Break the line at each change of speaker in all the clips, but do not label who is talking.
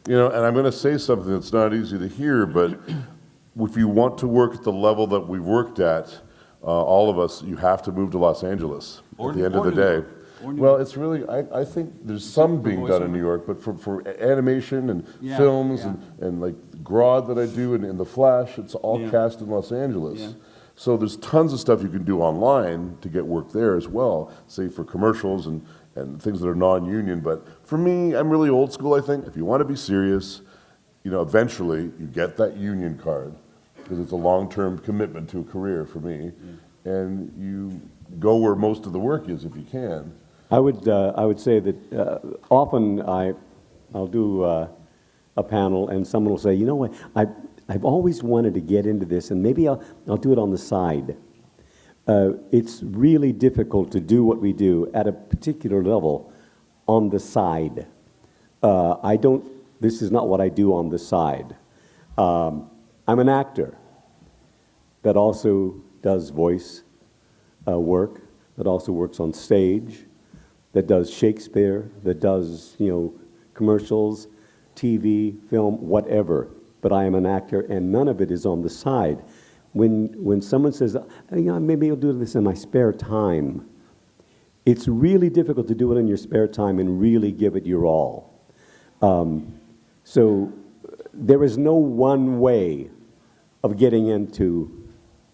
You know, and I'm going to say something that's not easy to hear, but if you want to work at the level that we've worked at, all of us, you have to move to Los Angeles at the end of the day. Well, it's really, I think there's some being done in New York, but for animation and films and like Grodd that I do and The Flash, it's all cast in Los Angeles. Yeah. So there's tons of stuff you can do online to get work there as well, say for commercials and things that are non-union. But for me, I'm really old school, I think. If you want to be serious, you know, eventually you get that union card because it's a long-term commitment to a career for me. And you go where most of the work is if you can.
I would say that often I'll do a panel and someone will say, you know what, I've always wanted to get into this and maybe I'll do it on the side. It's really difficult to do what we do at a particular level on the side. This is not what I do on the side. I'm an actor that also does voice work, that also works on stage, that does Shakespeare, that does, you know, commercials, TV, film, whatever. But I am an actor, and none of it is on the side. When someone says, you know, maybe I'll do this in my spare time, it's really difficult to do it in your spare time and really give it your all. So there is no one way of getting into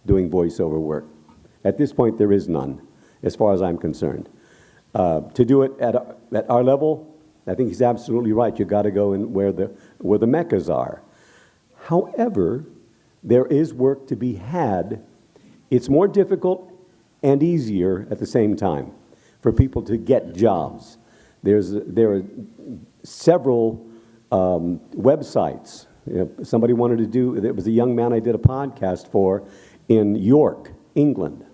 doing voiceover work. At this point, there is none, as far as I'm concerned. To do it at our level, I think he's absolutely right. You got to go in where the meccas are. However, there is work to be had. It's more difficult and easier at the same time for people to get jobs. There are several websites. You know, somebody wanted to do, there was a young man I did a podcast for in York, England.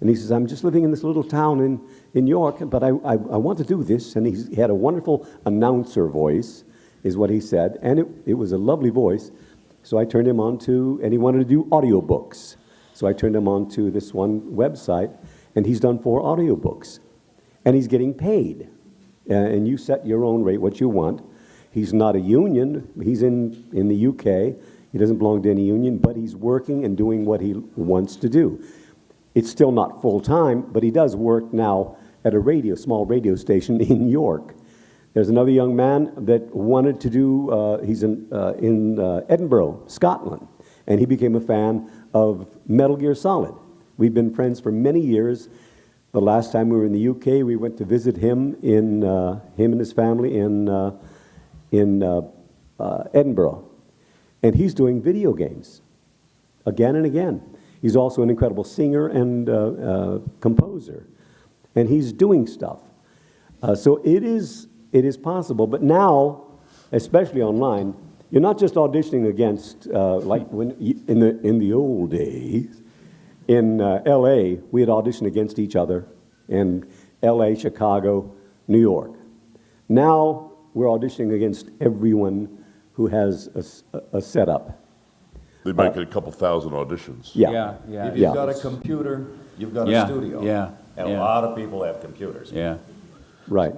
And he says, I'm just living in this little town in York, but I want to do this. And he had a wonderful announcer voice, is what he said. And it was a lovely voice. So I turned him on to, and he wanted to do audiobooks. So I turned him on to this one website, and he's done 4 audiobooks. And he's getting paid. And you set your own rate, what you want. He's not a union. He's in the UK. He doesn't belong to any union, but he's working and doing what he wants to do. It's still not full-time, but he does work now at a small radio station in York. There's another young man that wanted to do, he's in Edinburgh, Scotland, and he became a fan of Metal Gear Solid. We've been friends for many years. The last time we were in the UK, we went to visit him and his family in Edinburgh. And he's doing video games again and again. He's also an incredible singer and composer. And he's doing stuff. So it is possible. But now, especially online, you're not just auditioning against, like when in the old days, in L.A., we had auditioned against each other in L.A., Chicago, New York. Now we're auditioning against everyone who has a setup.
They might get a couple thousand auditions.
Yeah.
If you've got a computer, you've got a studio.
Yeah.
And a lot of people have computers.
Yeah.
Right.